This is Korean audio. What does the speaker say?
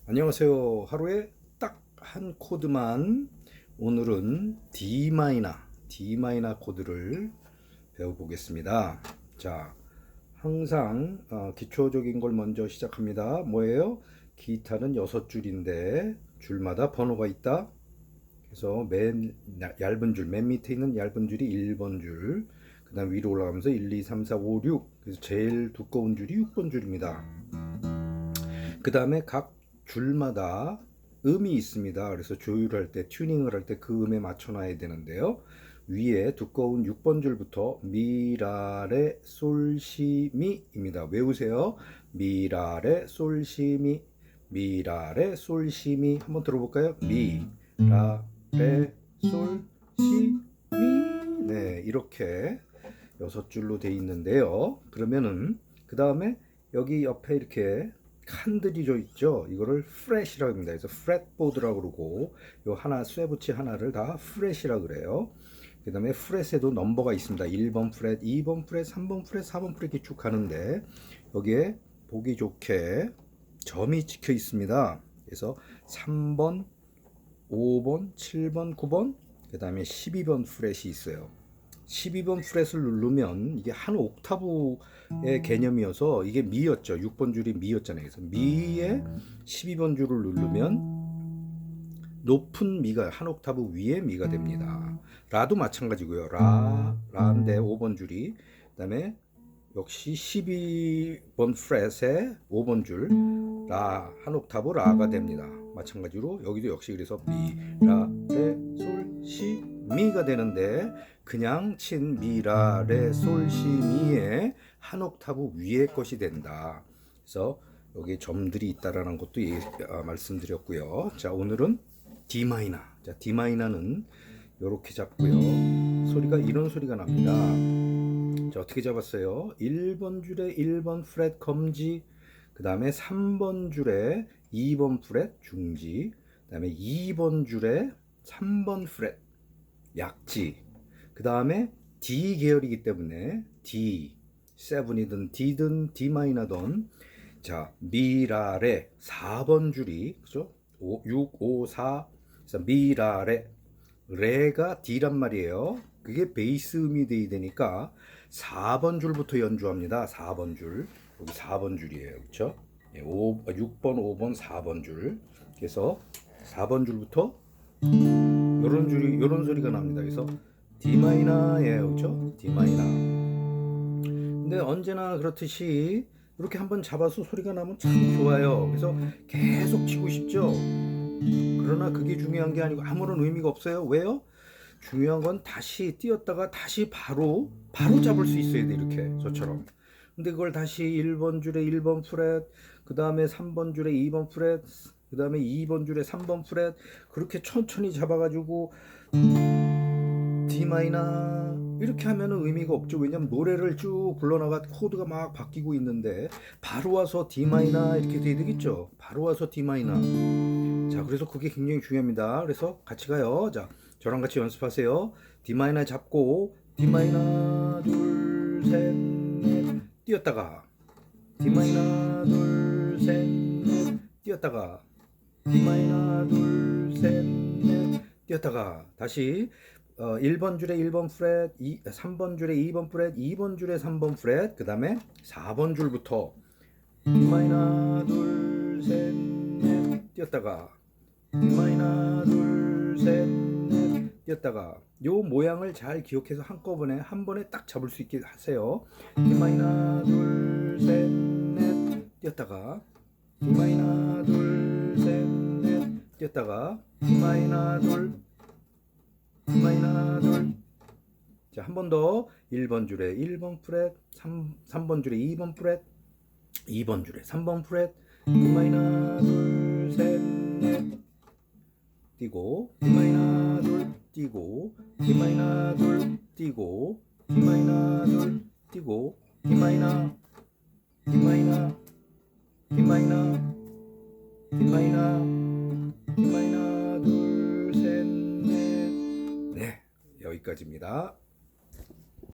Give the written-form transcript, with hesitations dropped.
안녕하세요. 하루에 딱 한 코드만 오늘은 D 마이너 코드를 배워보겠습니다. 자, 항상 기초적인 걸 먼저 시작합니다. 뭐예요? 기타는 6줄인데 줄마다 번호가 있다. 그래서 맨 얇은 줄, 맨 밑에 있는 얇은 줄이 1번 줄, 그 다음 위로 올라가면서 1, 2, 3, 4, 5, 6. 그래서 제일 두꺼운 줄이 6번 줄입니다. 그 다음에 각 줄마다 음이 있습니다. 그래서 조율할 때, 튜닝을 할 때 그 음에 맞춰 놔야 되는데요. 위에 두꺼운 6번 줄부터 미라레 솔시미입니다. 외우세요. 미라레 솔시미, 미라레 솔시미. 한번 들어볼까요? 미라레 솔시미. 네, 이렇게 6줄로 돼 있는데요. 그러면은 그 다음에 여기 옆에 이렇게 칸들이 져 있죠. 이거를 프렛이라고 합니다. 그래서 프렛보드라고 그러고 요 하나 쇠붙이 하나를 다 프렛이라고 그래요. 그 다음에 프렛에도 넘버가 있습니다. 1번 프렛, 2번 프렛, 3번 프렛, 4번 프렛 이렇게 쭉 가는데 여기에 보기 좋게 점이 찍혀 있습니다. 그래서 3번, 5번, 7번, 9번, 그 다음에 12번 프렛이 있어요. 12번 프렛을 누르면 이게 한 옥타브의 개념이어서 이게 미였죠. 6번 줄이 미였잖아요. 그래서 미에 12번 줄을 누르면 높은 미가 한 옥타브 위에 미가 됩니다. 라도 마찬가지고요. 라인데 5번 줄이 그다음에 역시 12번 프렛에 5번 줄 라 한 옥타브 라가 됩니다. 마찬가지로 여기도 역시 그래서 미, 라, 레, 솔, 시, 미가 되는데 그냥 친 미, 라, 레, 솔, 시, 미의 한 옥타브 위의 것이 된다. 그래서 여기 점들이 있다라는 것도 말씀드렸고요. 자, 오늘은 D 마이너. 자, D 마이너는 이렇게 잡고요. 소리가 이런 소리가 납니다. 자, 어떻게 잡았어요? 1번 줄에 1번 프렛 검지, 그 다음에 3번 줄에 2번 프렛 중지, 그 다음에 2번 줄에 3번 프렛 약지, 그 다음에 D 계열이기 때문에 D, 7이든 D든 D 마이너든 자, 미라레 4번 줄이 그죠? 6, 5, 4 그래서 미라레 레가 D란 말이에요. 그게 베이스 음이 돼야 되니까 4번 줄부터 연주합니다. 4번 줄. 여기 4번 줄이에요. 그렇죠? 6번, 5번, 4번 줄. 그래서 4번 줄부터 요런 소리가 납니다. 그래서 D 마이너예요. 그렇죠? D 마이너. 근데 언제나 그렇듯이 이렇게 한번 잡아서 소리가 나면 참 좋아요. 그래서 계속 치고 싶죠? 그러나 그게 중요한 게 아니고 아무런 의미가 없어요. 왜요? 중요한 건 다시 띄었다가 다시 바로 잡을 수 있어야 돼. 이렇게 저처럼. 근데 그걸 다시 1번 줄에 1번 프렛, 그 다음에 3번 줄에 2번 프렛, 그 다음에 2번 줄에 3번 프렛 그렇게 천천히 잡아가지고 D 마이너 이렇게 하면은 의미가 없죠. 왜냐면 노래를 쭉 불러나가 코드가 막 바뀌고 있는데 바로 와서 D 마이너 이렇게 돼야 되겠죠. 바로 와서 D 마이너. 자, 그래서 그게 굉장히 중요합니다. 그래서 같이 가요. 자, 저랑 같이 연습하세요. D 마이너 잡고 D 마이너 둘, 셋, 넷 뛰었다가 D 마이너 둘, 셋, 넷 뛰었다가 D 마이너 둘, 셋, 넷 뛰었다가 다시 1번 줄에 1번 프렛, 3번 줄에 2번 프렛, 2번 줄에 3번 프렛, 그 다음에 4번 줄부터 D 마이너 둘, 셋, 넷 뛰었다가 D 마이너 둘, 셋, 넷 뛰었다가 요 모양을 잘 기억해서 한꺼번에 한 번에 딱 잡을 수 있게 하세요. D 마이너 둘, 셋, 넷 뛰었다가 D 마이너 둘, 셋, 넷 뛰었다가 D 마이너 둘, D 마이너 둘. 자, 한 번 더 1번 줄에 1번 프렛, 3번 줄에 2번 프렛, 2번 줄에 3번 프렛, D 마이너 둘, 셋, 넷 띄고 D 마이너 둘 띄고 D 마이너 둘 띄고 D 마이너 둘 띄고 D 마이너